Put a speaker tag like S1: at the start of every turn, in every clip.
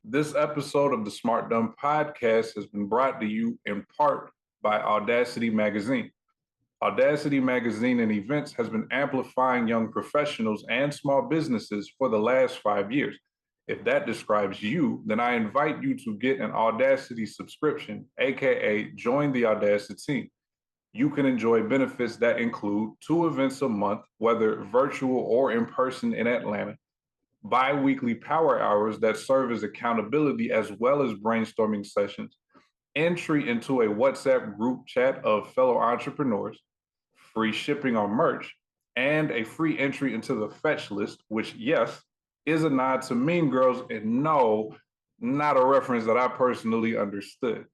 S1: This episode of the Smart Dumb Podcast has been brought to you in part by Audacity Magazine. Audacity Magazine and Events has been amplifying young professionals and small businesses for the last 5 years. If that describes you, then I invite you to get an Audacity subscription, aka join the Audacity team. You can enjoy benefits that include 2 events a month, whether virtual or in person in Atlanta, bi-weekly power hours that serve as accountability as well as brainstorming sessions, entry into a WhatsApp group chat of fellow entrepreneurs, free shipping on merch, and a free entry into the fetch list, which, yes, is a nod to Mean Girls and no, not a reference that I personally understood.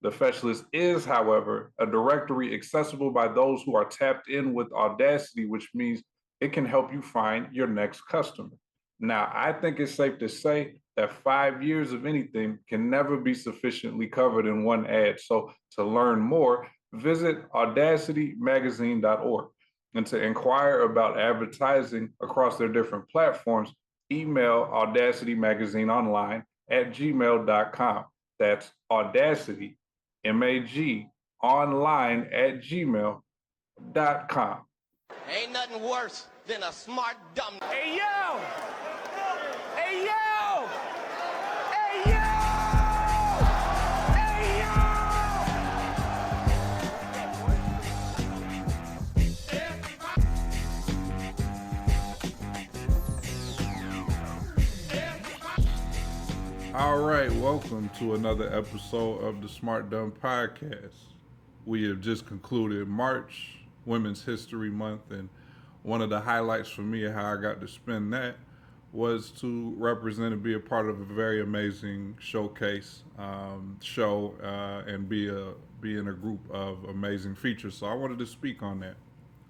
S1: The fetch list is, however, a directory accessible by those who are tapped in with Audacity, which means it can help you find your next customer. Now, I think it's safe to say that 5 years of anything can never be sufficiently covered in one ad. So, to learn more, visit audacitymagazine.org. And to inquire about advertising across their different platforms, email Audacity Magazine online at gmail.com. That's Audacity MAG online at gmail.com.
S2: Ain't nothing worse than a smart dumb.
S3: Hey yo! Hey yo! Hey yo! Hey
S1: All right, welcome to another episode of the Smart Dumb Podcast. We have just concluded March, Women's History Month, and one of the highlights for me of how I got to spend that was to represent and be a part of a very amazing showcase show and be in a group of amazing features. So I wanted to speak on that.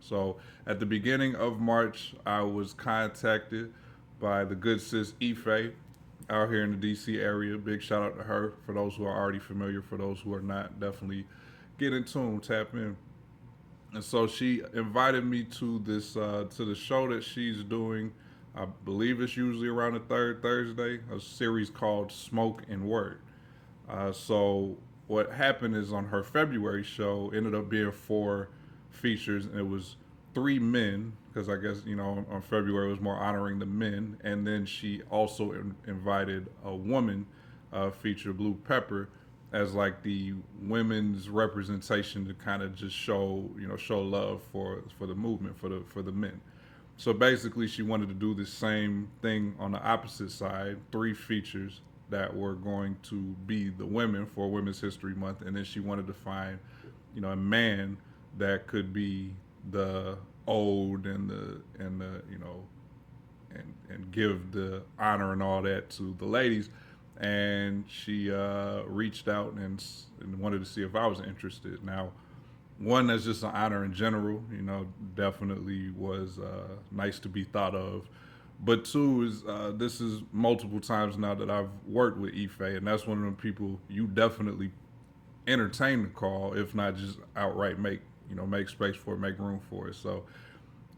S1: So at the beginning of March, I was contacted by the good sis Ife out here in the DC area. Big shout out to her. For those who are already familiar, for those who are not, definitely get in tune, tap in. And so she invited me to the show that she's doing. I believe it's usually around the third Thursday, a series called Smoke and Word. So what happened is on her February show ended up being 4 features, and it was 3 men, because I guess, on February it was more honoring the men. And then she also invited a woman feature, Blue Pepper, as like the women's representation to kind of just show love for the movement, for the men. So basically she wanted to do the same thing on the opposite side, 3 features that were going to be the women for Women's History Month, and then she wanted to find a man that could be the old and give the honor and all that to the ladies. And she reached out and wanted to see if I was interested. Now, one, that's just an honor in general, definitely was nice to be thought of. But 2 is this is multiple times now that I've worked with Ife, and that's one of them people you definitely entertain the call, if not just outright make space for it, make room for it. So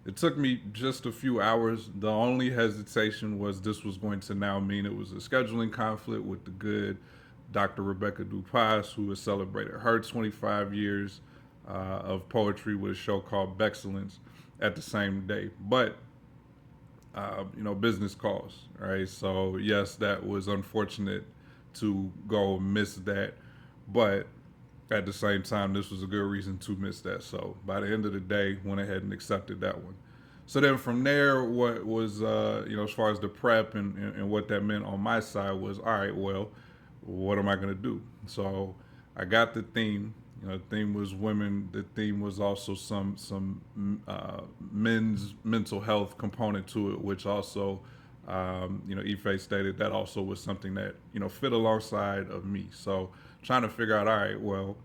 S1: it took me just a few hours. The only hesitation was this was going to now mean it was a scheduling conflict with the good Dr. Rebecca Dupas, who has celebrated her 25 years of poetry with a show called Bexcellence at the same day. But, business calls, right? So, yes, that was unfortunate to go miss that. But at the same time, this was a good reason to miss that. So by the end of the day, went ahead and accepted that one. So then from there, what was, as far as the prep and what that meant on my side was, all right, well, what am I going to do? So I got the theme. The theme was women. The theme was also some men's mental health component to it, which also, Ife stated that also was something that, fit alongside of me. So trying to figure out, all right, well,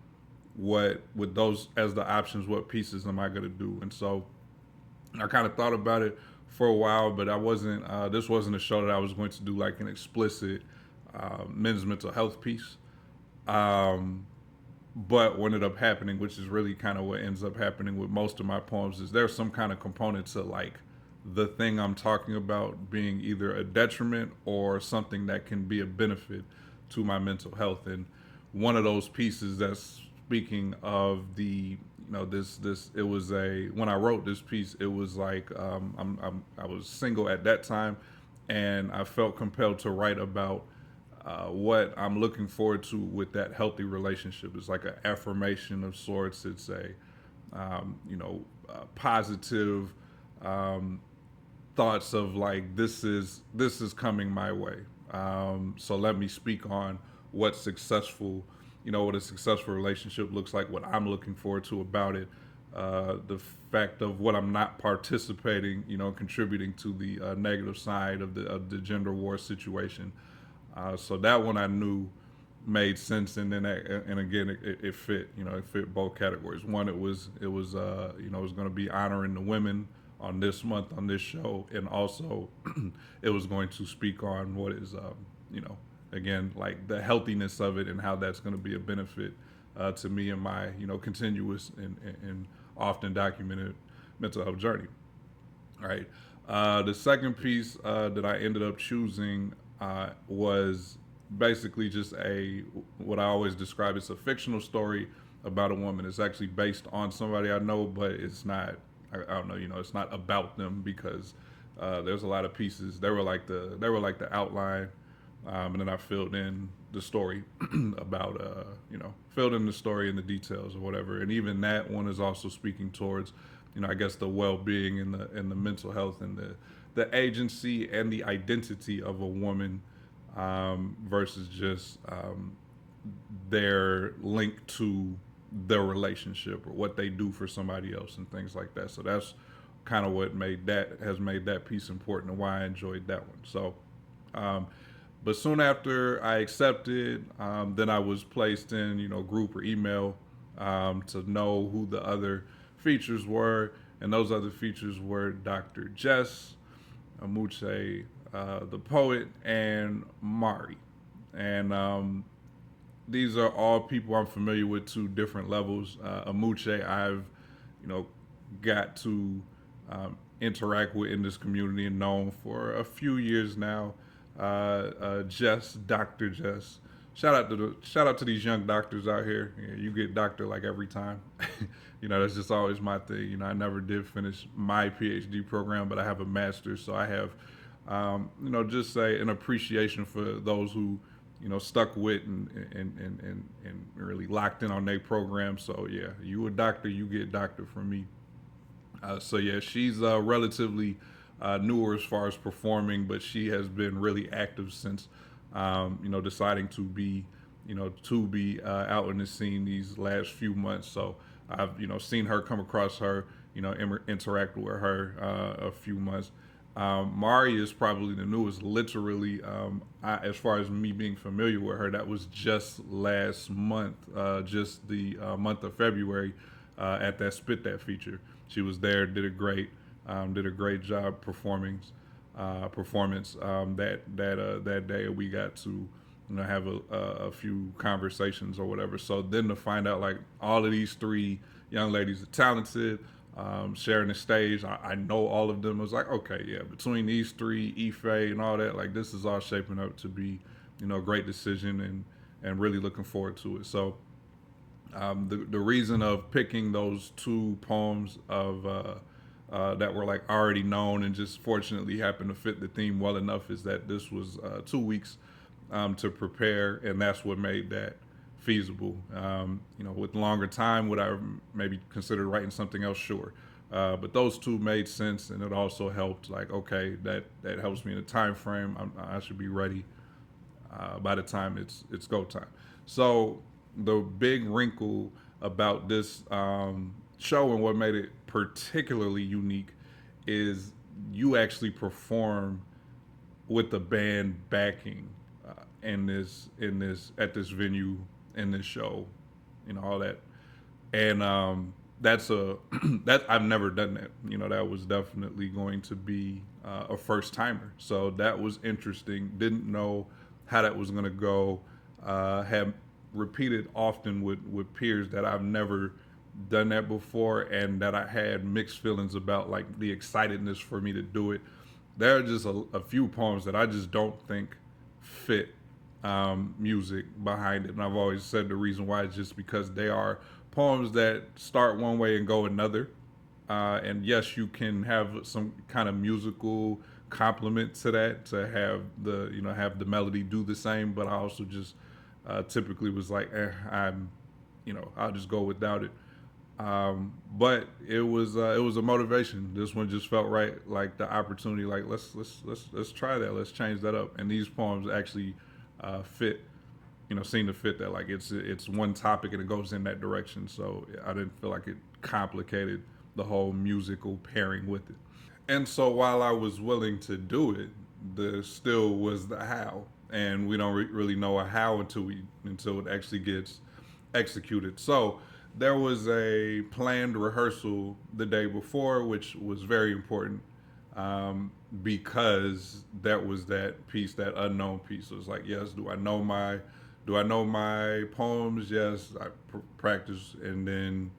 S1: what with those as the options, what pieces am I going to do? And so I kind of thought about it for a while, but this wasn't a show that I was going to do like an explicit men's mental health piece. But what ended up happening, which is really kind of what ends up happening with most of my poems, is there's some kind of component to like the thing I'm talking about being either a detriment or something that can be a benefit to my mental health. And one of those pieces that's speaking of the, this it was a, when I wrote this piece, it was like, I was single at that time, and I felt compelled to write about what I'm looking forward to with that healthy relationship. It's like an affirmation of sorts. It's a positive thoughts of like, this is coming my way. So let me speak on what successful, what a successful relationship looks like, what I'm looking forward to about it, the fact of what I'm not participating, contributing to the negative side of the gender war situation. So that one I knew made sense, and then and again it fit, it fit both categories. One, it was it was going to be honoring the women on this month on this show, and also it was going to speak on what is again, like the healthiness of it and how that's going to be a benefit to me in my continuous and often documented mental health journey. All right. The second piece that I ended up choosing was basically just what I always describe as a fictional story about a woman. It's actually based on somebody I know, but it's not. I don't know. It's not about them, because there's a lot of pieces. They were like the outline, and then I filled in the story about filled in the story and the details or whatever. And even that one is also speaking towards I guess the well-being and the mental health and the agency and the identity of a woman, versus just their link to their relationship or what they do for somebody else and things like that. So that's kind of what has made that piece important and why I enjoyed that one. So, but soon after I accepted, then I was placed in group or email to know who the other features were, and those other features were Dr. Jess, Amuche, the poet, and Mari. And these are all people I'm familiar with to different levels. Amuche, I've got to interact with in this community and known for a few years now. Jess, Dr. Jess. Shout out to these young doctors out here. You get doctor like every time. That's just always my thing. I never did finish my PhD program, but I have a master's, so I have, just say an appreciation for those who, stuck with and really locked in on their program. So yeah, you a doctor, you get doctor from me. So yeah, she's relatively newer as far as performing, but she has been really active since, deciding to be, out in the scene these last few months. So I've, seen her, come across her, interact with her a few months. Mari is probably the newest. Literally, as far as me being familiar with her, that was just last month, just the month of February, at that Spit That feature. She was there, did a great job performance. That day we got to have a few conversations or whatever. So then to find out like all of these three young ladies are talented, sharing the stage, I know all of them. I was like, okay, yeah, between these three, Ife and all that, like this is all shaping up to be a great decision, and really looking forward to it. So the reason of picking those two poems of that were like already known and just fortunately happened to fit the theme well enough is that this was 2 weeks to prepare, and that's what made that feasible. With longer time, would I maybe consider writing something else? Sure. But those two made sense, and it also helped. Like, okay, that helps me in a time frame. I should be ready by the time it's go time. So the big wrinkle about this show and what made it particularly unique is you actually perform with the band backing in this at this venue, in this show, all that. And that's that I've never done that. That was definitely going to be a first timer. So that was interesting. Didn't know how that was going to go. Have repeated often with peers that I've never done that before, and that I had mixed feelings about, like the excitedness for me to do it. There are just a few poems that I just don't think fit music behind it, and I've always said the reason why is just because they are poems that start one way and go another. And yes, you can have some kind of musical complement to that, to have the have the melody do the same. But I also just typically was like, I'm, I'll just go without it. But it was a motivation. This one just felt right, like the opportunity. Like let's try that. Let's change that up. And these poems actually fit. Seem to fit that. Like it's one topic and it goes in that direction. So I didn't feel like it complicated the whole musical pairing with it. And so while I was willing to do it, the still was the how, and we don't really know a how until it actually gets executed. So there was a planned rehearsal the day before, which was very important, because that was that piece, that unknown piece. It was like, yes, do I know my poems? Yes, I practice, and then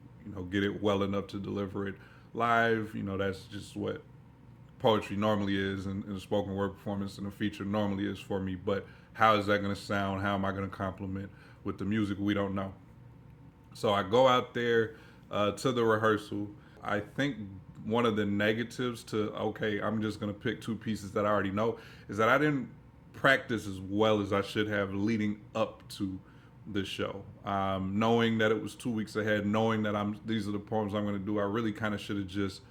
S1: get it well enough to deliver it live. That's just what poetry normally is, and a spoken word performance and a feature normally is for me. But how is that going to sound? How am I going to complement with the music? We don't know. So I go out there to the rehearsal. I think one of the negatives to, okay, I'm just going to pick two pieces that I already know, is that I didn't practice as well as I should have leading up to the show. Knowing that it was 2 weeks ahead, knowing that these are the poems I'm going to do, I really kind of should have just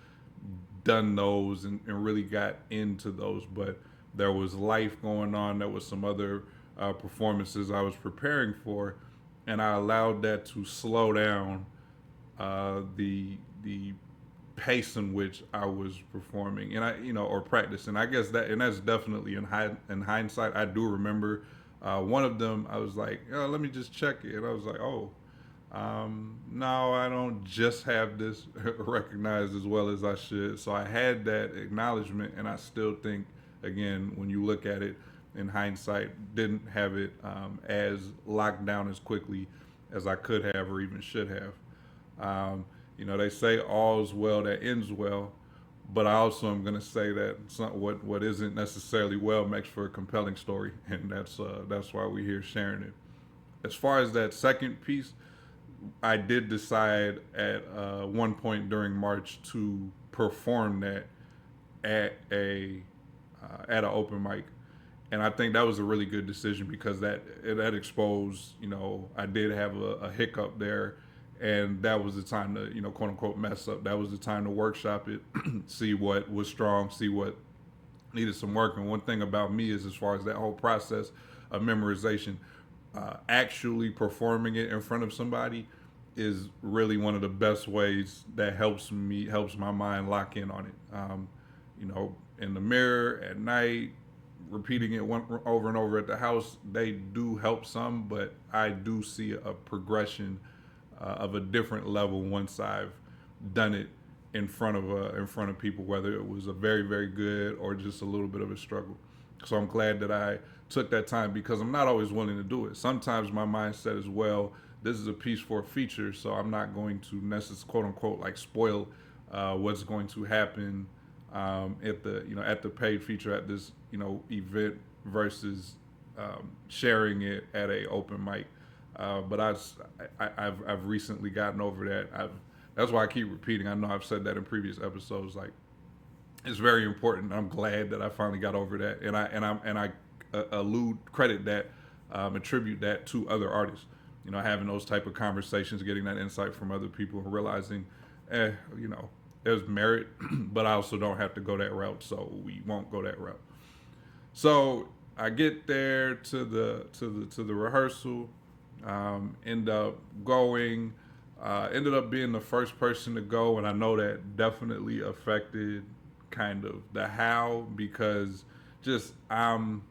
S1: done those and really got into those. But there was life going on. There was some other performances I was preparing for, and I allowed that to slow down the pace in which I was performing, and or practicing. I guess that's definitely in hindsight. I do remember one of them. I was like, let me just check it, and I was like, oh. No, I don't just have this recognized as well as I should. So I had that acknowledgement, and I still think, again, when you look at it in hindsight, didn't have it as locked down as quickly as I could have or even should have. They say all's well that ends well, but I also am going to say that what isn't necessarily well makes for a compelling story, and that's why we're here sharing it. As far as that second piece, I did decide at one point during March to perform that at a at an open mic, and I think that was a really good decision because that exposed, I did have a hiccup there, and that was the time to quote unquote mess up. That was the time to workshop it, see what was strong, see what needed some work. And one thing about me is, as far as that whole process of memorization, actually performing it in front of somebody is really one of the best ways that helps my mind lock in on it. In the mirror at night, repeating it over and over at the house, they do help some, but I do see a progression of a different level once I've done it in front of people, whether it was a very, very good or just a little bit of a struggle. So I'm glad that I took that time, because I'm not always willing to do it. Sometimes my mindset is, well, this is a piece for a feature, so I'm not going to necessarily quote unquote like spoil what's going to happen at the paid feature at this event versus sharing it at a open mic. But I've recently gotten over that. That's why I keep repeating. I know I've said that in previous episodes. Like, it's very important. I'm glad that I finally got over that, and I credit that, attribute that to other artists. Having those type of conversations, getting that insight from other people, and realizing, there's merit, but I also don't have to go that route, so we won't go that route. So I get there to the rehearsal, end up going, ended up being the first person to go, and I know that definitely affected kind of the how, because just I'm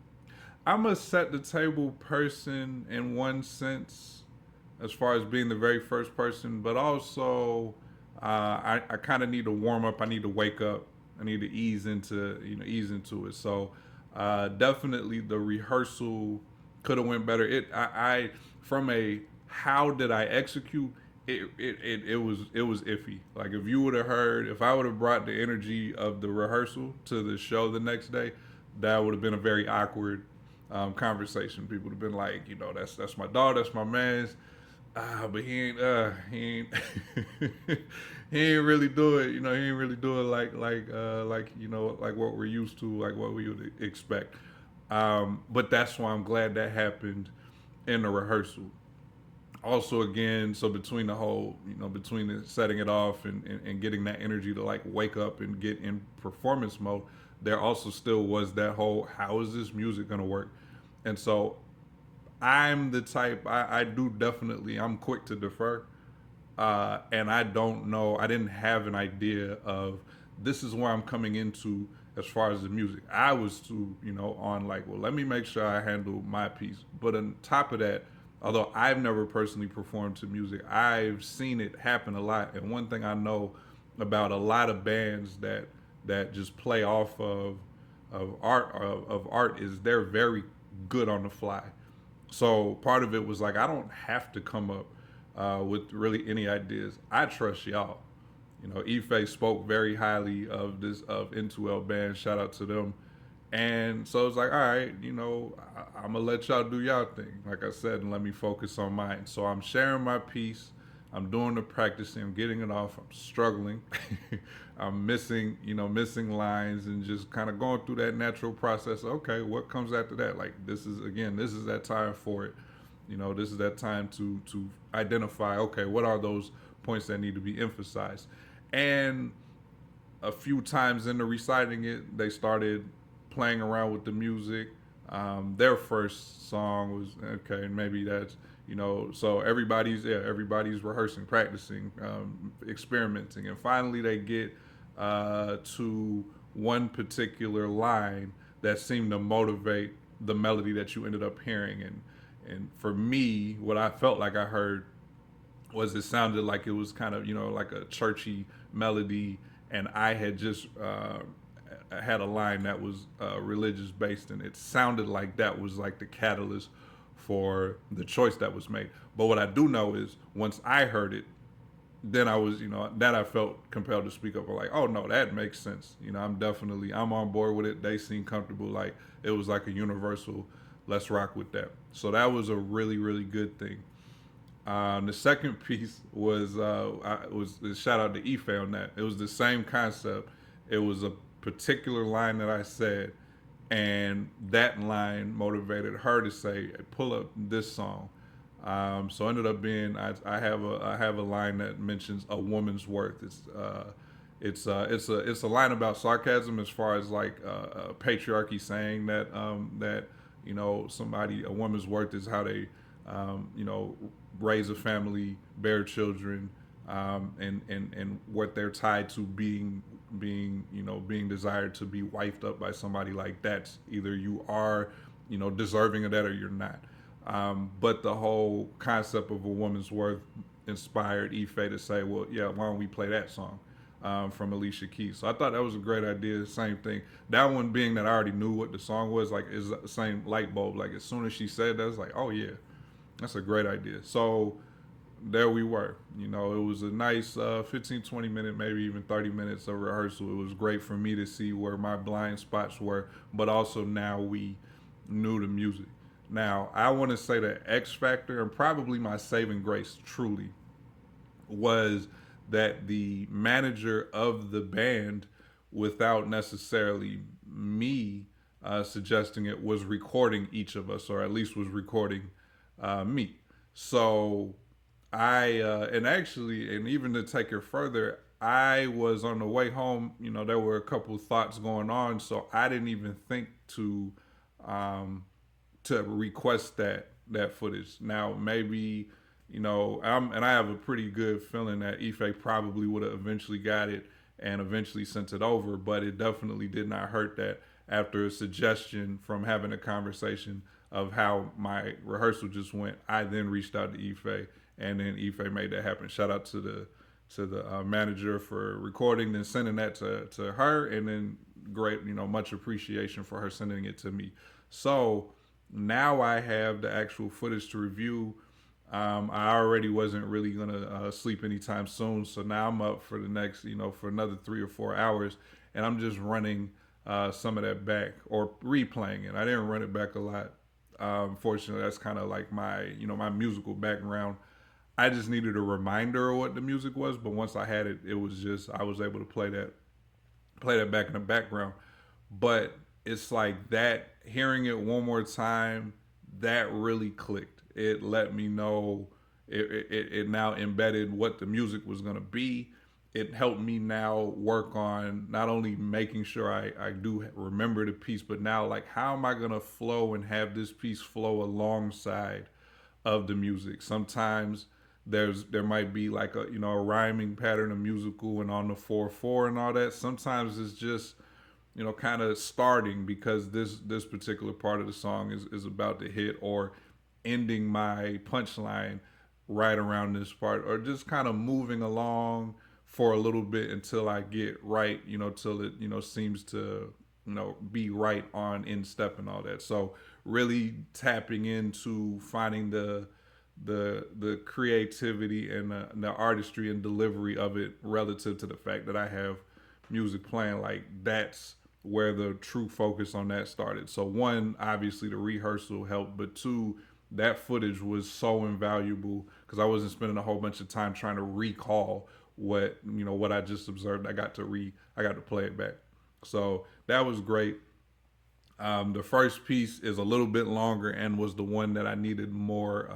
S1: a set the table person in one sense, as far as being the very first person, but also I kind of need to warm up. I need to wake up. I need to ease into it. So definitely the rehearsal could have went better. I from a how did I execute, it was iffy. Like if you would have heard, if I would have brought the energy of the rehearsal to the show the next day, that would have been a very awkward conversation. People would have been like, that's my dog, that's my man's. But he ain't he ain't really do it. He ain't really do it like what we're used to, like what we would expect. But that's why I'm glad that happened in the rehearsal. Also, again, so between the whole, between the setting it off and getting that energy to like wake up and get in performance mode, there also still was that whole, how is this music gonna work? And so I'm the type, I do definitely, I'm quick to defer. And I don't know, I didn't have an idea of this is where I'm coming into as far as the music. I was too, on like, well, let me make sure I handle my piece. But on top of that, although I've never personally performed to music, I've seen it happen a lot. And one thing I know about a lot of bands that just play off of art is they're very good on the fly. So part of it was like I don't have to come up with really any ideas. I trust y'all. Ife spoke very highly of this of N2L band. Shout out to them. And so it's like, all right, I'm gonna let y'all do y'all thing, like I said, and let me focus on mine. So I'm sharing my piece. I'm doing the practicing. I'm getting it off. I'm struggling. I'm missing lines and just kind of going through that natural process. Okay, what comes after that? Like this is that time for it. This is that time to identify. Okay, what are those points that need to be emphasized? And a few times in the reciting it, they started playing around with the music. Their first song was okay. Maybe that's So everybody's rehearsing, practicing, experimenting, and finally they get to one particular line that seemed to motivate the melody that you ended up hearing. And for me, what I felt like I heard was it sounded like it was kind of like a churchy melody, and I had just had a line that was religious based, and it sounded like that was like the catalyst for the choice that was made. But what I do know is once I heard it, then I was, that I felt compelled to speak up. I'm like, oh no, that makes sense. I'm on board with it. They seem comfortable. Like it was like a universal, let's rock with that. So that was a really, really good thing. The second piece was a shout out to Ife on that. It was the same concept. It was a particular line that I said, and that line motivated her to say, hey, "Pull up this song." So it ended up being I have a line that mentions a woman's worth. It's a line about sarcasm as far as like patriarchy saying that a woman's worth is how they raise a family, bear children, and what they're tied to being desired to be wifed up by somebody like that's either you are deserving of that or you're not. But the whole concept of a woman's worth inspired Ife to say, well, yeah, why don't we play that song from Alicia Keys? So I thought that was a great idea. Same thing. That one being that I already knew what the song was, like is the same light bulb. Like as soon as she said that, I was like, oh yeah, that's a great idea. So there we were. It was a nice 15, 20 minute, maybe even 30 minutes of rehearsal. It was great for me to see where my blind spots were, but also now we knew the music. Now, I want to say the X factor and probably my saving grace truly was that the manager of the band, without necessarily me suggesting it, was recording each of us, or at least was recording me. So and even to take it further, I was on the way home. There were a couple thoughts going on, so I didn't even think um, to request that footage. Now maybe and I have a pretty good feeling that Ife probably would have eventually got it and eventually sent it over, but it definitely did not hurt that after a suggestion from having a conversation of how my rehearsal just went, I then reached out to Ife, and then Ife made that happen. Shout out to the manager for recording, then sending that to her, and then great, much appreciation for her sending it to me. So now I have the actual footage to review. I already wasn't really gonna sleep anytime soon, so now I'm up for the next, for another 3 or 4 hours, and I'm just running some of that back or replaying it. I didn't run it back a lot. Fortunately, that's kind of like my, my musical background. I just needed a reminder of what the music was, but once I had it, it was just I was able to play that back in the background. But it's like that, hearing it one more time, that really clicked. It let me know, it now embedded what the music was going to be. It helped me now work on not only making sure I do remember the piece, but now, like, how am I going to flow and have this piece flow alongside of the music? Sometimes there might be like a, a rhyming pattern, a musical, and on the 4/4 and all that. Sometimes it's just, kind of starting because this particular part of the song is about to hit, or ending my punchline right around this part, or just kind of moving along for a little bit until I get right, till it, seems to, be right on in step and all that. So really tapping into finding the creativity and the artistry and delivery of it relative to the fact that I have music playing, like that's where the true focus on that started. So one, obviously the rehearsal helped, but two, that footage was so invaluable because I wasn't spending a whole bunch of time trying to recall what I just observed. I got to play it back. So that was great. The first piece is a little bit longer and was the one that I needed more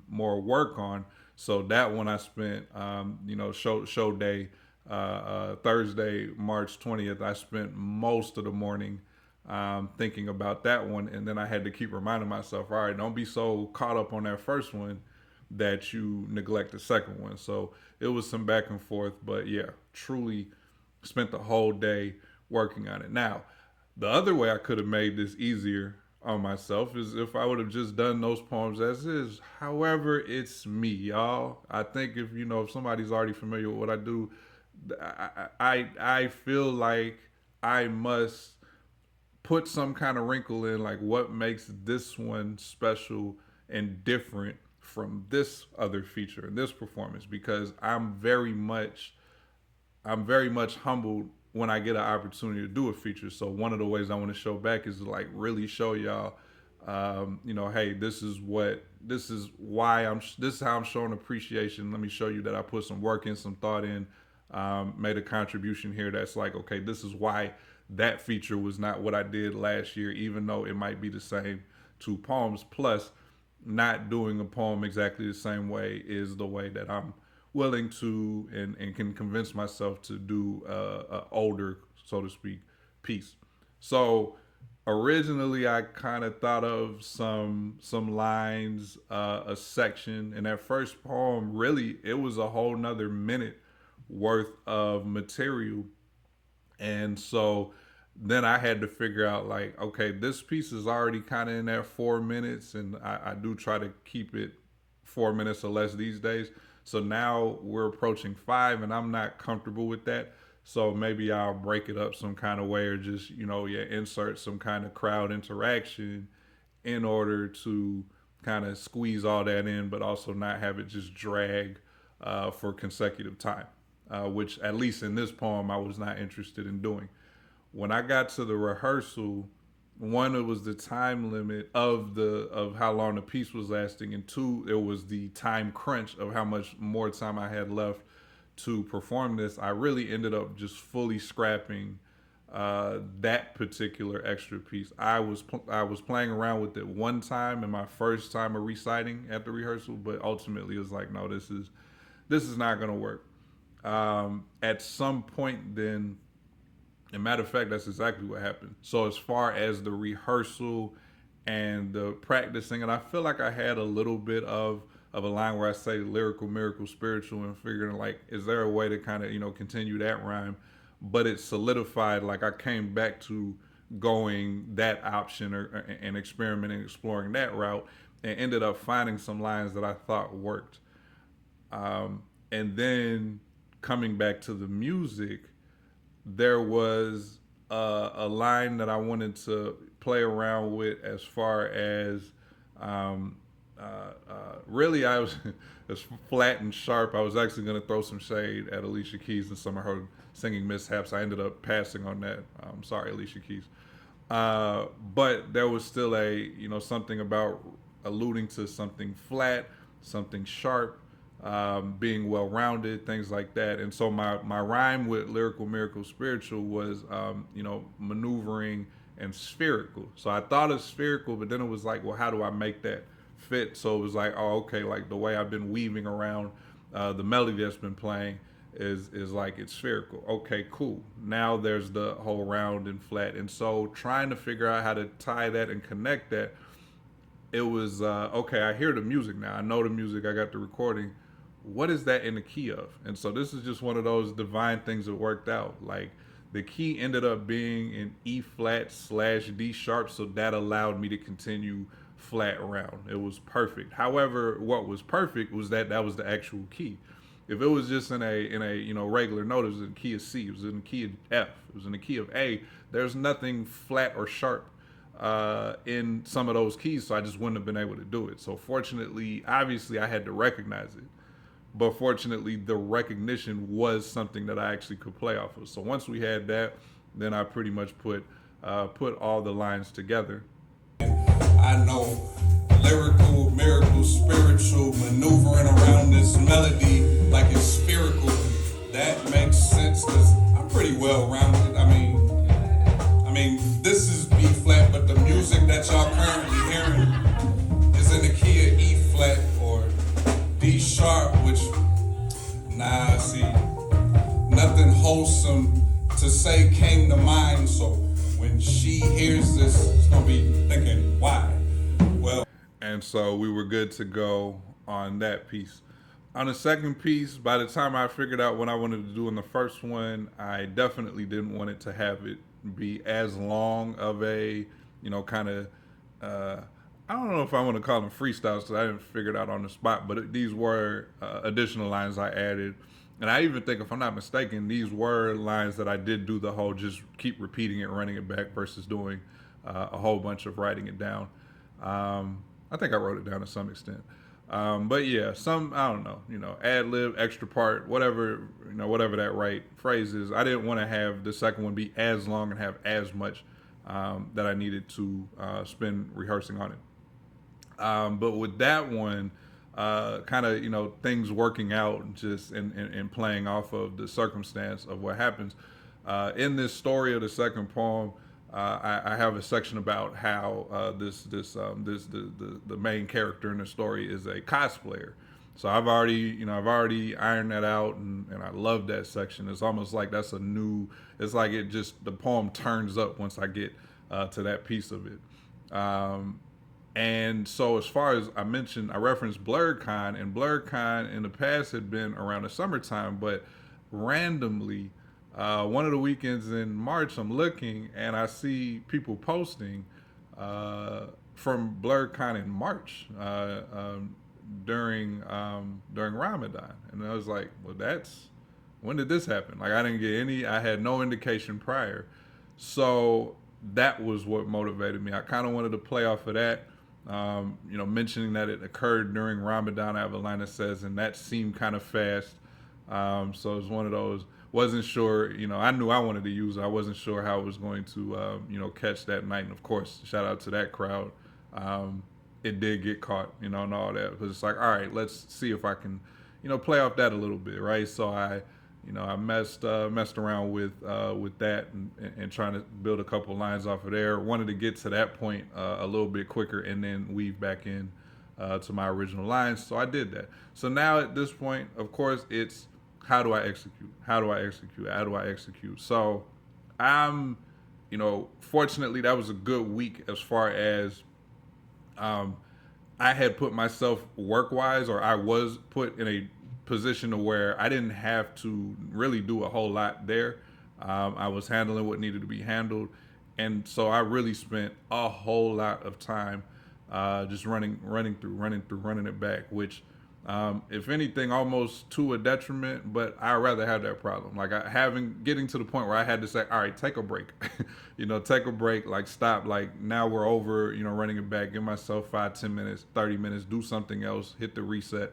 S1: work on. So that one I spent, show day, Thursday, March 20th. I spent most of the morning thinking about that one, and then I had to keep reminding myself, all right, don't be so caught up on that first one that you neglect the second one. So it was some back and forth, but yeah, truly spent the whole day working on it. Now, the other way I could have made this easier on myself is if I would have just done those poems as is. However, it's me, y'all. I think if somebody's already familiar with what I do, I feel like I must put some kind of wrinkle in, like what makes this one special and different from this other feature in this performance, because I'm very much humbled when I get an opportunity to do a feature. So one of the ways I want to show back is to like really show y'all, hey, this is how I'm showing appreciation. Let me show you that I put some work in, some thought in, made a contribution here. That's like, okay, this is why that feature was not what I did last year, even though it might be the same two poems. Plus, not doing a poem exactly the same way is the way that I'm willing to and can convince myself to do a older, so to speak, piece. So originally I kind of thought of some lines, a section, and that first poem really it was a whole nother minute worth of material. And so then I had to figure out, like, okay, this piece is already kind of in that 4 minutes, and I do try to keep it 4 minutes or less these days. So now we're approaching five, and I'm not comfortable with that. So maybe I'll break it up some kind of way, or just yeah, insert some kind of crowd interaction in order to kind of squeeze all that in, but also not have it just drag for consecutive time, which at least in this poem I was not interested in doing. When I got to the rehearsal, one, it was the time limit of how long the piece was lasting, and two, it was the time crunch of how much more time I had left to perform this. I really ended up just fully scrapping that particular extra piece. I was playing around with it one time in my first time of reciting at the rehearsal, but ultimately it was like, no, this is not gonna work. At some point, then, and matter of fact, that's exactly what happened. So as far as the rehearsal and the practicing, and I feel like I had a little bit of a line where I say lyrical, miracle, spiritual, and figuring like, is there a way to kind of continue that rhyme? But it solidified. Like I came back to going that option, and experimenting, exploring that route, and ended up finding some lines that I thought worked. And then coming back to the music, there was a line that I wanted to play around with as far as really, I was as flat and sharp. I was actually going to throw some shade at Alicia Keys and some of her singing mishaps. I ended up passing on that. Sorry, Alicia Keys. But there was still something about alluding to something flat, something sharp, being well-rounded, things like that. And so my rhyme with lyrical, miracle, spiritual was, maneuvering and spherical. So I thought of spherical, but then it was like, well, how do I make that fit? So it was like, oh, okay, like the way I've been weaving around the melody that's been playing is like it's spherical. Okay, cool. Now there's the whole round and flat. And so trying to figure out how to tie that and connect that, it was okay, I hear the music now. I know the music, I got the recording. What is that in the key of? And so this is just one of those divine things that worked out. Like the key ended up being in E flat / D sharp, so that allowed me to continue flat round. It was perfect. However, what was perfect was that was the actual key. If it was just in a regular note, it was in the key of C, it was in the key of F, it was in the key of A, there's nothing flat or sharp in some of those keys, so I just wouldn't have been able to do it. So fortunately, obviously I had to recognize it, but fortunately the recognition was something that I actually could play off of. So once we had that, then I pretty much put all the lines together.
S4: I know lyrical, miracle, spiritual, maneuvering around this melody like it's spherical. That makes sense because I'm pretty well rounded. I mean, this is B flat, but the music that y'all currently hearing is in the key of E flat or D sharp, which, see, nothing wholesome to say came to mind. So when she hears this, it's gonna be thinking, why? Well,
S1: and so we were good to go on that piece. On the second piece, by the time I figured out what I wanted to do in the first one, I definitely didn't want it to have it be as long of a, kind of, I don't know if I want to call them freestyles because I didn't figure it out on the spot, but these were additional lines I added. And I even think, if I'm not mistaken, these were lines that I did do the whole just keep repeating it, running it back versus doing a whole bunch of writing it down. I think I wrote it down to some extent. But yeah, I don't know, ad lib, extra part, whatever that right phrase is. I didn't want to have the second one be as long and have as much that I needed to spend rehearsing on it. But with that one, kind of, things working out just and playing off of the circumstance of what happens. In this story of the second poem, I have a section about how the main character in the story is a cosplayer. So I've already ironed that out, and I love that section. It's almost like it's like the poem turns up once I get to that piece of it. And so as far as I referenced BlurredCon, and BlurredCon in the past had been around the summertime, but randomly, one of the weekends in March, I'm looking and I see people posting from BlurredCon in March during Ramadan, and I was like, well, when did this happen? Like, I had no indication prior, so that was what motivated me. I kind of wanted to play off of that. Mentioning that it occurred during Ramadan, I have a line that says, and that seemed kind of fast. So it was one of those, wasn't sure, I knew I wanted to use it. I wasn't sure how it was going to, catch that night. And of course, shout out to that crowd. It did get caught, and all that. Because it's like, all right, let's see if I can, play off that a little bit, right? So I messed around with that and trying to build a couple lines off of there. Wanted to get to that point a little bit quicker and then weave back in to my original lines. So I did that. So now at this point, of course, it's how do I execute? How do I execute? How do I execute? So I'm, fortunately that was a good week as far as I had put myself work-wise, or I was put in a position to where I didn't have to really do a whole lot there. I was handling what needed to be handled, and so I really spent a whole lot of time just running it back, which If anything, almost to a detriment. But I'd rather have that problem. Like getting to the point where I had to say, all right, take a break. Take a break. Like stop. Like now we're over. Running it back. Give myself 5, 10 minutes, 30 minutes. Do something else. Hit the reset.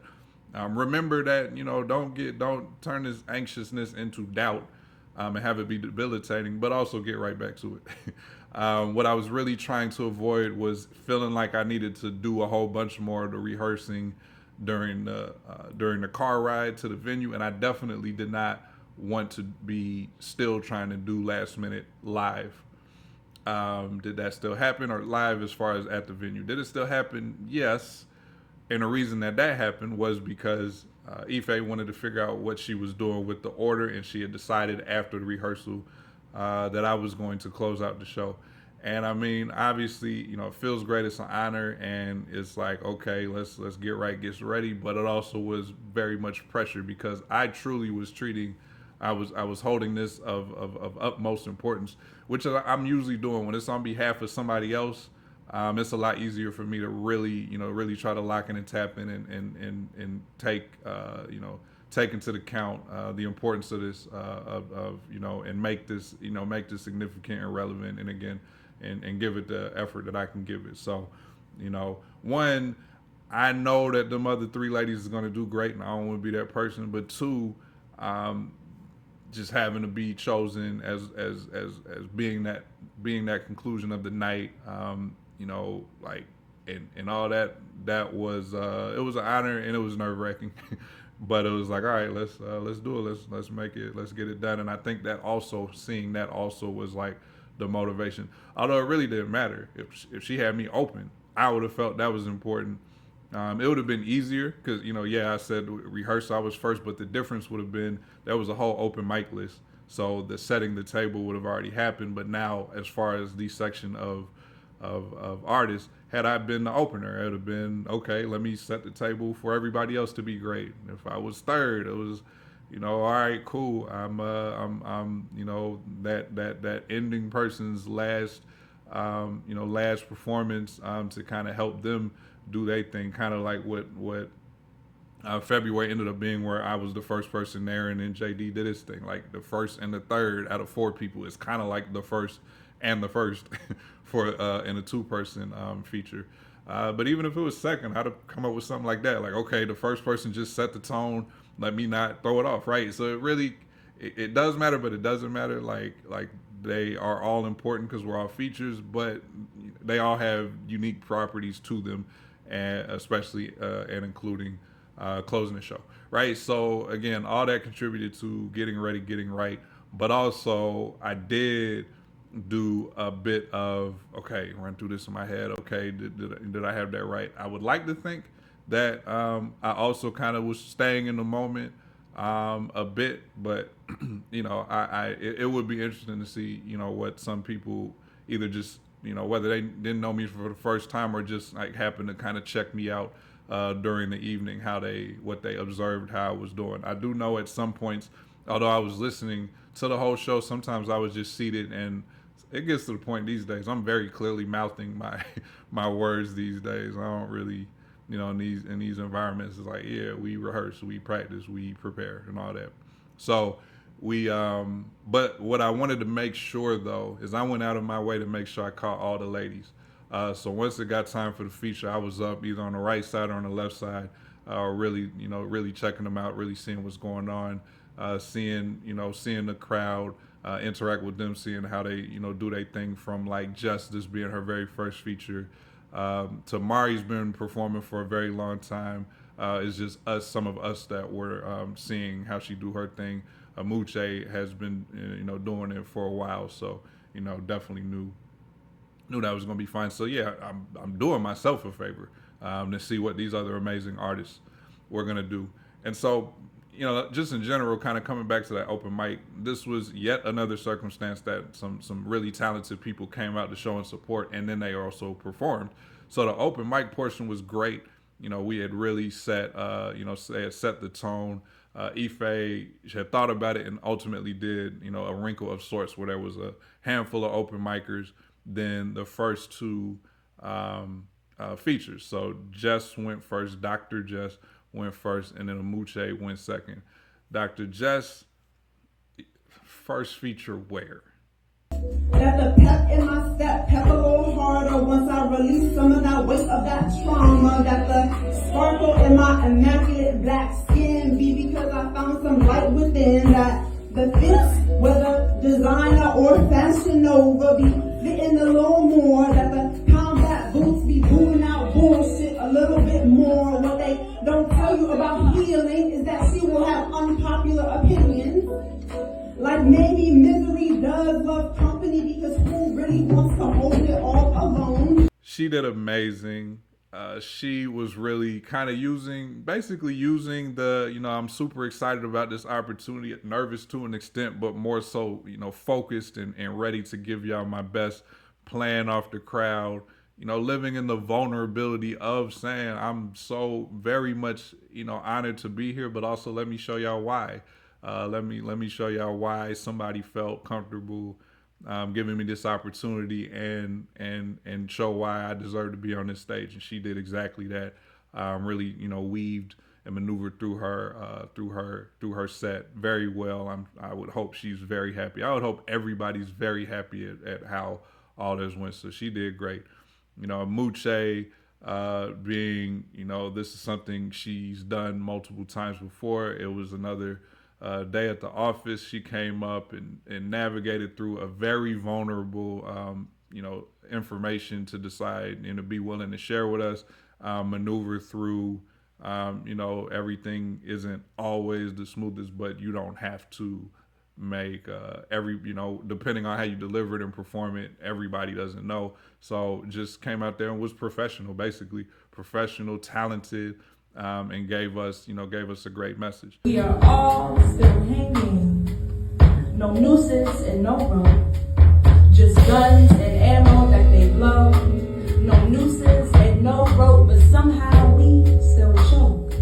S1: Remember that don't turn this anxiousness into doubt, and have it be debilitating. But also get right back to it. What I was really trying to avoid was feeling like I needed to do a whole bunch more of the rehearsing during the car ride to the venue, and I definitely did not want to be still trying to do last minute live. Did that still happen, or live as far as at the venue? Did it still happen? Yes. And the reason that happened was because Ife wanted to figure out what she was doing with the order, and she had decided after the rehearsal that I was going to close out the show. And I mean, obviously, it feels great. It's an honor, and it's like, okay, let's get right, get ready. But it also was very much pressure because I truly was I was holding this of utmost importance, which I'm usually doing when it's on behalf of somebody else. It's a lot easier for me to really try to lock in and tap in and take, take into account the importance of this, and make this significant and relevant. And again, and give it the effort that I can give it. So, one, I know that the other three ladies is going to do great, and I don't want to be that person. But two, just having to be chosen as being that conclusion of the night, like and all that was it was an honor, and it was nerve wracking. But it was like, all right, let's do it. Let's make it. Let's get it done. And I think that also seeing that also was like the motivation. Although it really didn't matter if she had me open, I would have felt that was important. It would have been easier because I said rehearsal I was first, but the difference would have been there was a whole open mic list, so the setting the table would have already happened. But now, as far as the section of artists, had I been the opener, it would have been okay. Let me set the table for everybody else to be great. If I was third, it was, all right, cool. I'm that ending person's last, last performance, to kind of help them do their thing, kind of like what February ended up being, where I was the first person there, and then JD did his thing. Like the first and the third out of 4 people is kind of like the first and the first for in a 2-person feature. But even if it was second, I'd have come up with something like that. Like, okay, the first person just set the tone. Let me not throw it off, right? So it really, it does matter, but it doesn't matter. Like they are all important because we're all features, but they all have unique properties to them, and especially and including closing the show, right? So again, all that contributed to getting ready, getting right. But also, I did do a bit of, okay, run through this in my head. Okay, did I have that right? I would like to think that I also kind of was staying in the moment a bit, but it would be interesting to see what some people either just whether they didn't know me for the first time or just like happened to kind of check me out during the evening, what they observed how I was doing. I do know at some points, although I was listening to the whole show, sometimes I was just seated, and it gets to the point these days I'm very clearly mouthing my words these days. I don't really, in these environments, it's like, yeah, we rehearse, we practice, we prepare, and all that. So but what I wanted to make sure though is I went out of my way to make sure I caught all the ladies. So once it got time for the feature, I was up either on the right side or on the left side, really checking them out, really seeing what's going on, seeing the crowd, interact with them, seeing how they, do their thing, from like Jess, this being her very first feature, to Mari's been performing for a very long time. It's just some of us that were seeing how she do her thing. Muche has been, doing it for a while, so definitely knew that was gonna be fine. So yeah, I'm doing myself a favor to see what these other amazing artists were gonna do. And so, just in general, kind of coming back to that open mic, this was yet another circumstance that some really talented people came out to show and support, and then they also performed. So the open mic portion was great. We had really set the tone. Ife had thought about it and ultimately did, a wrinkle of sorts where there was a handful of open micers, then the first 2 features. So Jess went first, Dr. Jess went first, and then Amuche went second. Dr. Jess, first feature where?
S5: That the pep in my step pep a little harder once I release some of that weight of that trauma. That the sparkle in my immaculate black skin be because I found some light within. That the fits, whether designer or fashion nova, be fitting a little more. That the combat boots be booting out bullshit a little bit more. What they don't tell you about healing is that she will have unpopular opinions. Like maybe misery does love company because who really wants to hold it all alone?
S1: She did amazing. She was really kind of basically using the, I'm super excited about this opportunity, nervous to an extent, but more so, focused and ready to give y'all my best, playing off the crowd, living in the vulnerability of saying, I'm so very much, honored to be here, but also let me show y'all why. Let me show y'all why somebody felt comfortable giving me this opportunity and show why I deserve to be on this stage. And she did exactly that. Really, weaved and maneuvered through her set very well. I would hope she's very happy. I would hope everybody's very happy at how all this went. So she did great. Muche being, this is something she's done multiple times before. It was another day at the office. She came up and navigated through a very vulnerable, information to decide and to be willing to share with us, maneuver through, everything isn't always the smoothest, but you don't have to make depending on how you deliver it and perform it, everybody doesn't know. So just came out there and was professional, basically professional, talented, and gave us a great message.
S6: We are all still hanging, no nooses and no rope, just guns and ammo that they blow. No nooses and no rope, but somehow we still choke.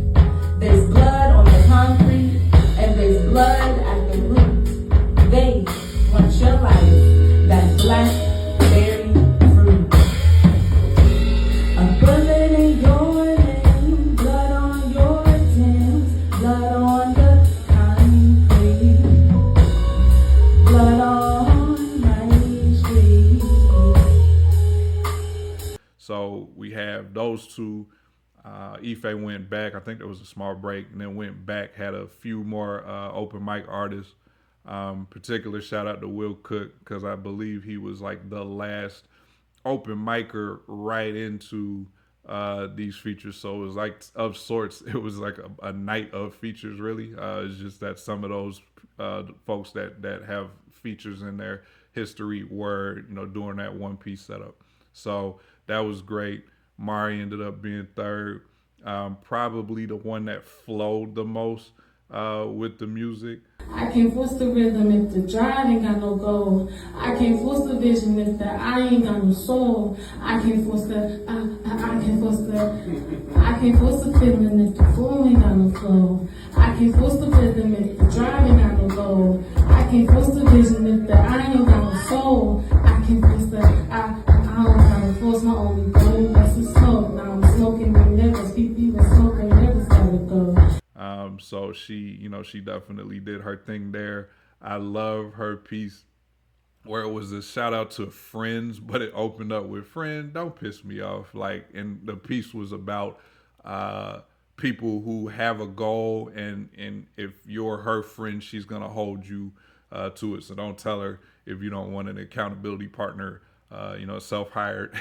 S6: There's blood on the concrete and there's blood at the root. They want your life, that blackberry fruit. A bullet in your name, blood on your Timbs, blood on the concrete, blood on my street.
S1: So we have those two. Ife went back. I think there was a small break, and then went back. Had a few more open mic artists. Particular shout out to Will Cook, because I believe he was like the last open micer right into these features. So it was like of sorts. It was like a night of features, really. It's just that some of those folks that have features in their history were doing that one piece setup. So that was great. Mari ended up being third. Probably the one that flowed the most with the music.
S6: I can't force the rhythm if the drive ain't got no goal. I can't force the vision if the eye ain't got no soul. I can't force the feeling if the flow ain't got no flow. I can't force the rhythm if the drive ain't got no goal. I can't force the vision if the eye ain't got no soul. I can't force I don't gotta force my only goal. That's the smoke. Now I'm smoking with niggas. People was smoking niggas gotta go.
S1: So she definitely did her thing there. I love her piece where it was a shout out to friends, but it opened up with "Friend, don't piss me off." And the piece was about people who have a goal, and if you're her friend, she's gonna hold you to it. So don't tell her if you don't want an accountability partner, self-hired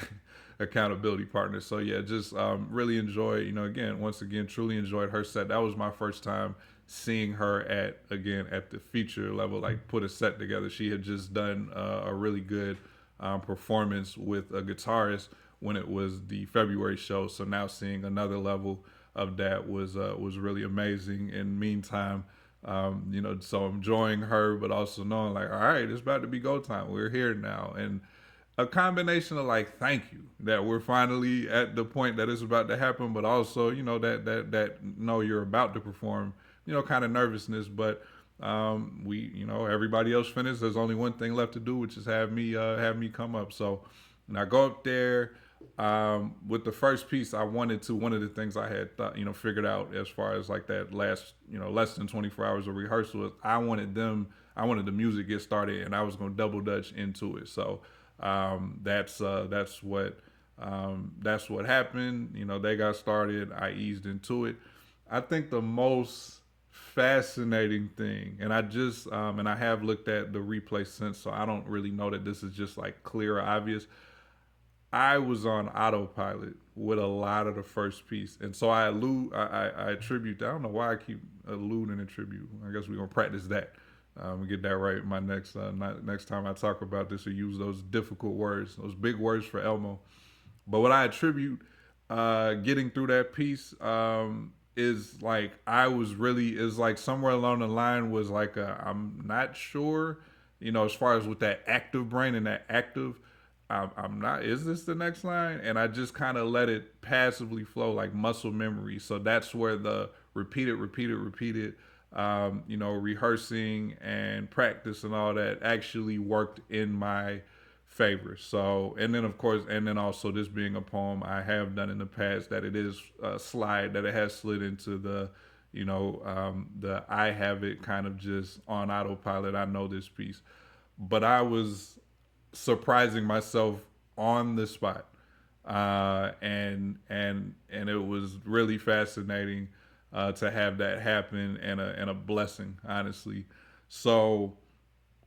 S1: accountability partner. So yeah, just really enjoy, once again, truly enjoyed her set. That was my first time seeing her at the feature level, like put a set together. She had just done a really good performance with a guitarist when it was the February show. So now seeing another level of that was really amazing. In the meantime, so enjoying her, but also knowing like, all right, it's about to be go time. We're here now. And a combination of like, thank you that we're finally at the point that it's about to happen, but also, that you're about to perform, kind of nervousness, but everybody else finished. There's only one thing left to do, which is have me come up. So when I go up there, With the first piece, I wanted to, one of the things I had thought, figured out as far as like that last, less than 24 hours of rehearsal was I wanted the music get started and I was going to double dutch into it. So, that's what happened. They got started. I eased into it. I think the most fascinating thing, and I have looked at the replay since, so I don't really know that this is just like clear or obvious. I was on autopilot with a lot of the first piece, and so I attribute. I don't know why I keep alluding and attribute. I guess we're gonna practice that. Get that right my next time I talk about this or use those difficult words, those big words for Elmo. But what I attribute getting through that piece is like I was really is like somewhere along the line was like I'm not sure, as far as with that active brain and that active. I'm not. Is this the next line? And I just kind of let it passively flow like muscle memory. So that's where the repeated, rehearsing and practice and all that actually worked in my favor. So, and then of course, and then also this being a poem I have done in the past that it is that it has slid into the I have it kind of just on autopilot. I know this piece, but I was surprising myself on the spot, and it was really fascinating to have that happen and a blessing, honestly. So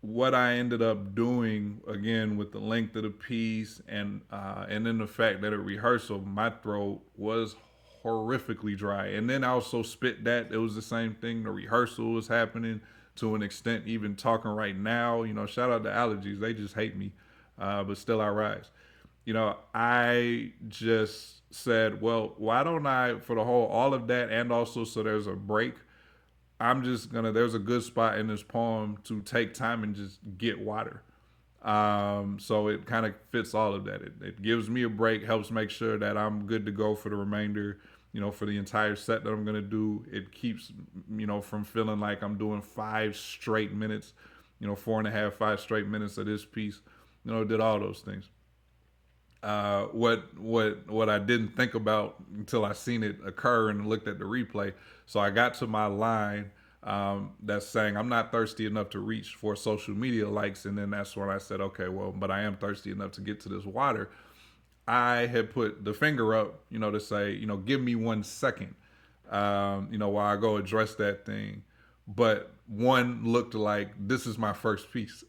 S1: what I ended up doing again with the length of the piece and then the fact that at rehearsal my throat was horrifically dry, and then I also spit that it was the same thing. The rehearsal was happening to an extent. Even talking right now, shout out to allergies, they just hate me, but still I rise. I just said, well, why don't I for the whole all of that, and also so there's a break. There's a good spot in this poem to take time and just get water. So it kind of fits all of that. It gives me a break, helps make sure that I'm good to go for the remainder, for the entire set that I'm going to do. It keeps, from feeling like I'm doing 5 straight minutes, 4.5, 5 straight minutes of this piece, did all those things. What I didn't think about until I seen it occur and looked at the replay. So I got to my line that's saying I'm not thirsty enough to reach for social media likes, and then that's when I said, okay, well, but I am thirsty enough to get to this water. I had put the finger up, to say, give me 1 second, while I go address that thing. But one looked like this is my first piece.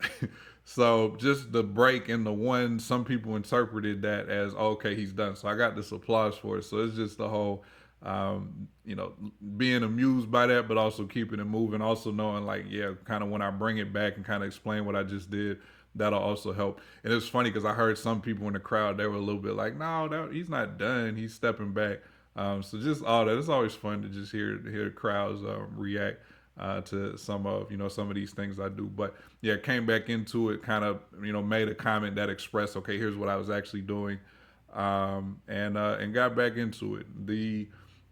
S1: So just the break in the one, some people interpreted that as, okay, he's done. So I got this applause for it. So it's just the whole, being amused by that, but also keeping it moving. Also knowing like, yeah, kind of when I bring it back and kind of explain what I just did, that'll also help. And it's funny because I heard some people in the crowd, they were a little bit like, no, he's not done. He's stepping back. So just all that. It's always fun to just hear the crowds react to some of these things I do. But yeah, came back into it, kind of made a comment that expressed, okay, here's what I was actually doing, and got back into it.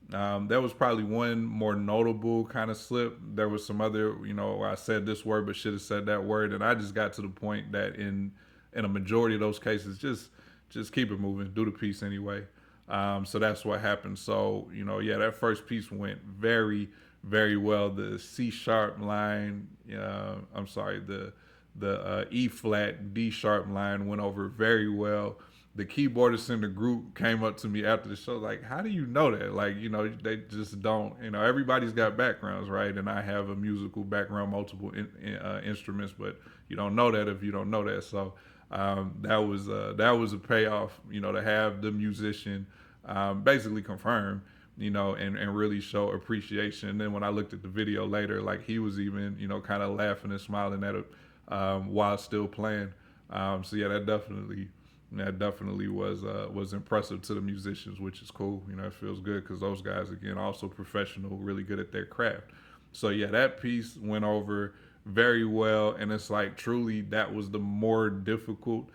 S1: That was probably one more notable kind of slip. There was some other, I said this word but should have said that word, and I just got to the point that in a majority of those cases, just keep it moving, do the piece anyway. So that's what happened. So that first piece went very, very well. The C sharp line, the E flat D sharp line went over very well. The keyboardist in the group came up to me after the show like, how do you know that? Like, they just don't, everybody's got backgrounds, right? And I have a musical background, multiple instruments, but you don't know that if you don't know that. So that was a payoff, to have the musician basically confirm, and really show appreciation. And then when I looked at the video later, like he was even, kind of laughing and smiling at it while still playing. So yeah, that definitely was impressive to the musicians, which is cool. It feels good because those guys, again, also professional, really good at their craft. So yeah, that piece went over very well, and it's like truly that was the more difficult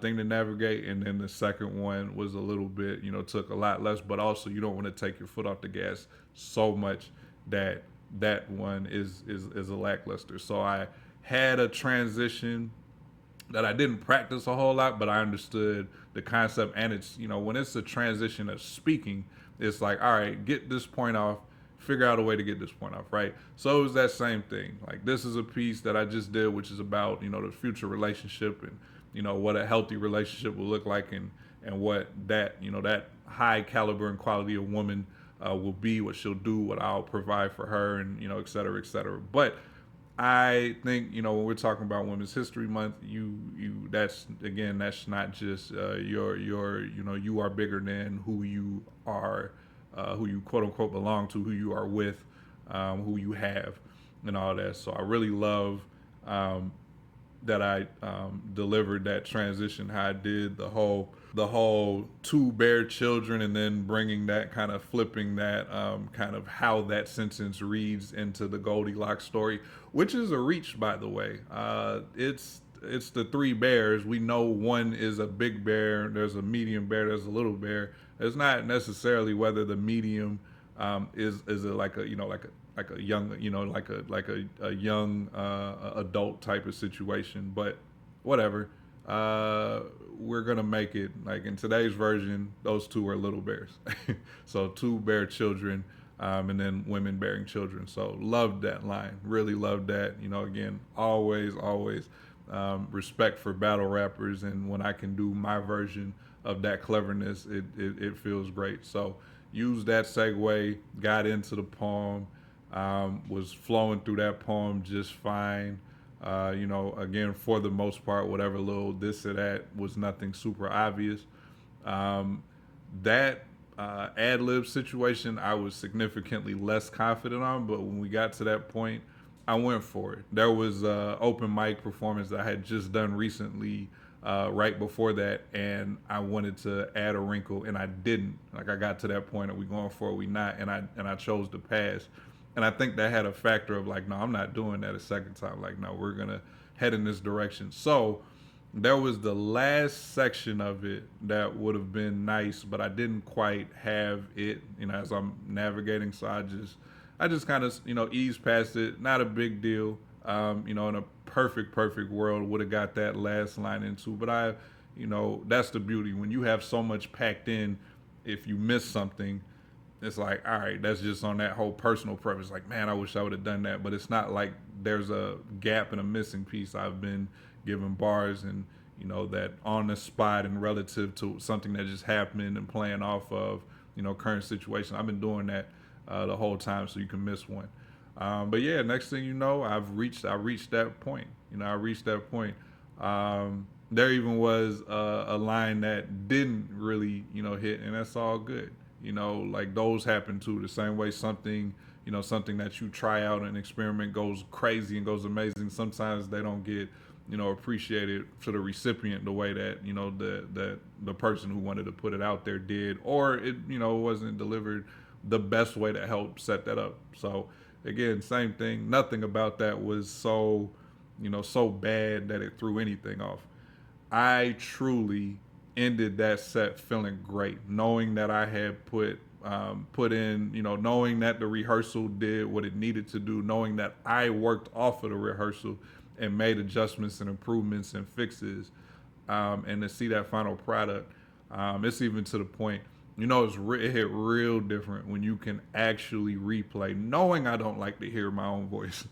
S1: thing to navigate. And then the second one was a little bit, took a lot less, but also you don't want to take your foot off the gas so much that one is a lackluster. So I had a transition that I didn't practice a whole lot, but I understood the concept. And it's, when it's a transition of speaking, it's like, all right, get this point off, figure out a way to get this point off, right? So it was that same thing. Like, this is a piece that I just did, which is about, the future relationship and, what a healthy relationship will look like, and what that, that high caliber and quality of woman will be, what she'll do, what I'll provide for her, and, et cetera, et cetera. But I think, when we're talking about Women's History Month, that's not just your you are bigger than who you are, who you quote unquote belong to, who you are with, who you have, and all that. So I really love that I delivered that transition, how I did the whole two bear children, and then bringing that, kind of flipping that, kind of how that sentence reads into the Goldilocks story, which is a reach, by the way. It's the three bears. We know one is a big bear, there's a medium bear, there's a little bear. It's not necessarily whether the medium is it like a like a young like a young adult type of situation, but whatever. We're gonna make it like in today's version. Those two are little bears, so two bear children, and then women bearing children. So loved that line. Really loved that. Again, always respect for battle rappers, and when I can do my version of that cleverness, it feels great. So used that segue, got into the poem, was flowing through that poem just fine. Again, for the most part, whatever little this or that was nothing super obvious. That ad-lib situation, I was significantly less confident on, but when we got to that point, I went for it. There was an open mic performance that I had just done recently, right before that, and I wanted to add a wrinkle, and I didn't. Like, I got to that point, are we going for it, we not, and I chose to pass. And I think that had a factor of like, no, I'm not doing that a second time. Like, no, we're going to head in this direction. So there was the last section of it that would have been nice, but I didn't quite have it, as I'm navigating. So I just kind of, eased past it. Not a big deal. In a perfect world, would have got that last line into, but that's the beauty. When you have so much packed in, if you miss something, it's like, all right, that's just on that whole personal preference. Like, man, I wish I would have done that. But it's not like there's a gap and a missing piece. I've been given bars and, that on the spot and relative to something that just happened and playing off of, current situation. I've been doing that the whole time, so you can miss one. But yeah, next thing you know, I reached that point. I reached that point. There even was a line that didn't really, hit, and that's all good. Like those happen too. The same way something that you try out and experiment goes crazy and goes amazing. Sometimes they don't get, appreciated for the recipient the way that, the person who wanted to put it out there did, or it, wasn't delivered the best way to help set that up. So again, same thing. Nothing about that was so bad that it threw anything off. I truly ended that set feeling great, knowing that I had put in, knowing that the rehearsal did what it needed to do, knowing that I worked off of the rehearsal and made adjustments and improvements and fixes, and to see that final product, it's even to the point, it hit real different when you can actually replay, knowing I don't like to hear my own voice,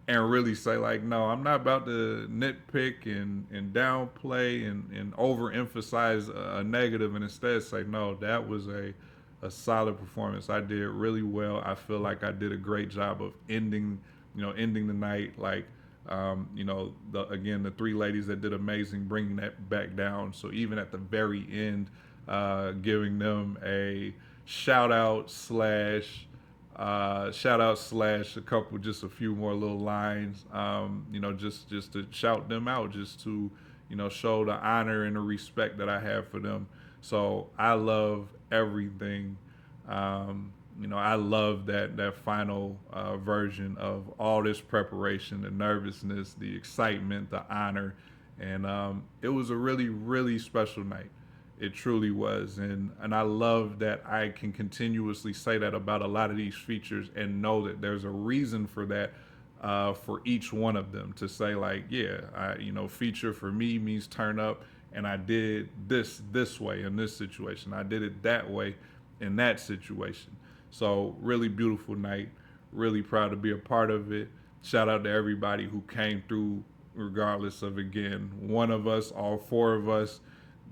S1: and really say like, no, I'm not about to nitpick and downplay and overemphasize a negative, and instead say, no, that was a solid performance. I did really well. I feel like I did a great job of ending the night. Like, the three ladies that did amazing, bringing that back down. So even at the very end, giving them a shout out slash a couple, just a few more little lines, just to shout them out, just to, show the honor and the respect that I have for them. So I love everything. I love that final version of all this preparation, the nervousness, the excitement, the honor. And it was a really, really special night. It truly was. And I love that I can continuously say that about a lot of these features and know that there's a reason for that, for each one of them to say like, yeah, feature for me means turn up, and I did this way in this situation. I did it that way in that situation. So really beautiful night. Really proud to be a part of it. Shout out to everybody who came through, regardless of, again, one of us, all four of us,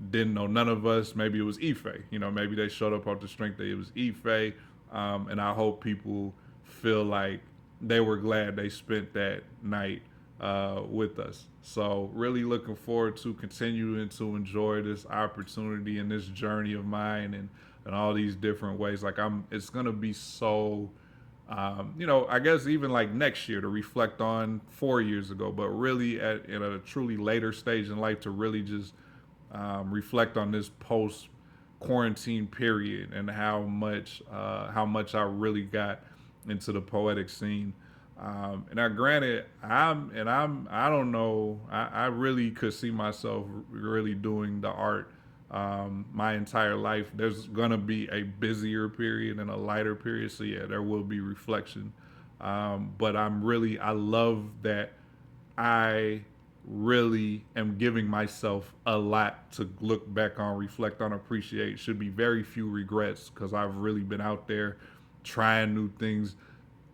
S1: didn't know none of us. Maybe it was Ife. Maybe they showed up off the strength that it was Ife. And I hope people feel like they were glad they spent that night with us. So really looking forward to continuing to enjoy this opportunity and this journey of mine and all these different ways. Like it's going to be so, I guess even like next year to reflect on 4 years ago, but really in a truly later stage in life to really just reflect on this post quarantine period and how much I really got into the poetic scene. And I granted, I don't know, I really could see myself really doing the art my entire life. There's gonna be a busier period and a lighter period, so yeah, there will be reflection. But I love that I really am giving myself a lot to look back on, reflect on, appreciate. Should be very few regrets because I've really been out there trying new things,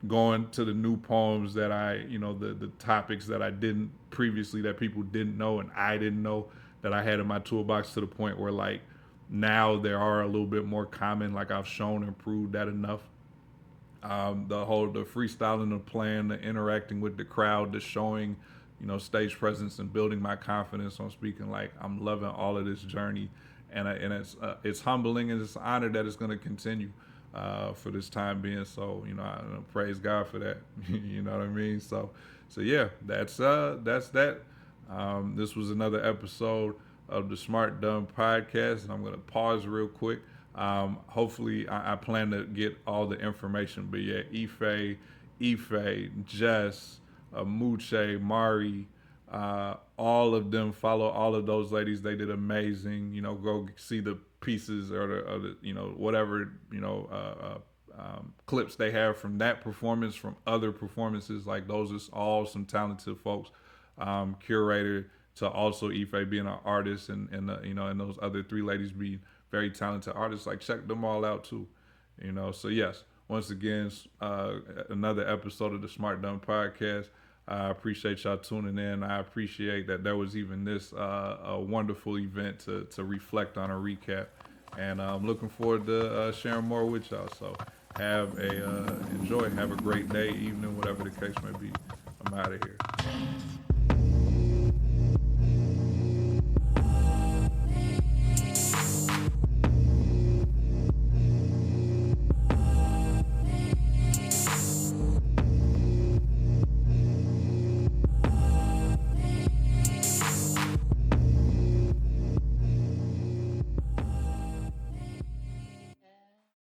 S1: going to the new poems that the topics that I didn't previously, that people didn't know and I didn't know, that I had in my toolbox, to the point where like now there are a little bit more common, like I've shown and proved that enough. The freestyling, the playing, the interacting with the crowd, the showing, stage presence and building my confidence on speaking. Like I'm loving all of this journey, and it's humbling and it's an honor that it's going to continue for this time being. So I praise God for that. You know what I mean? So yeah, that's that. This was another episode of the Smart Dumb Podcast, and I'm going to pause real quick. Hopefully, I plan to get all the information. But yeah, Ife, Jess, Muche, Mari, all of them, follow all of those ladies. They did amazing. Go see the pieces or the whatever clips they have from that performance, from other performances. Like those are all some talented folks. Curated to also Ife being an artist, and those other three ladies being very talented artists. Like check them all out too. So yes, once again, another episode of the Smart Dumb Podcast. I appreciate y'all tuning in. I appreciate that there was even this a wonderful event to reflect on, a recap, and I'm looking forward to sharing more with y'all. So enjoy, have a great day, evening, whatever the case may be. I'm out of here.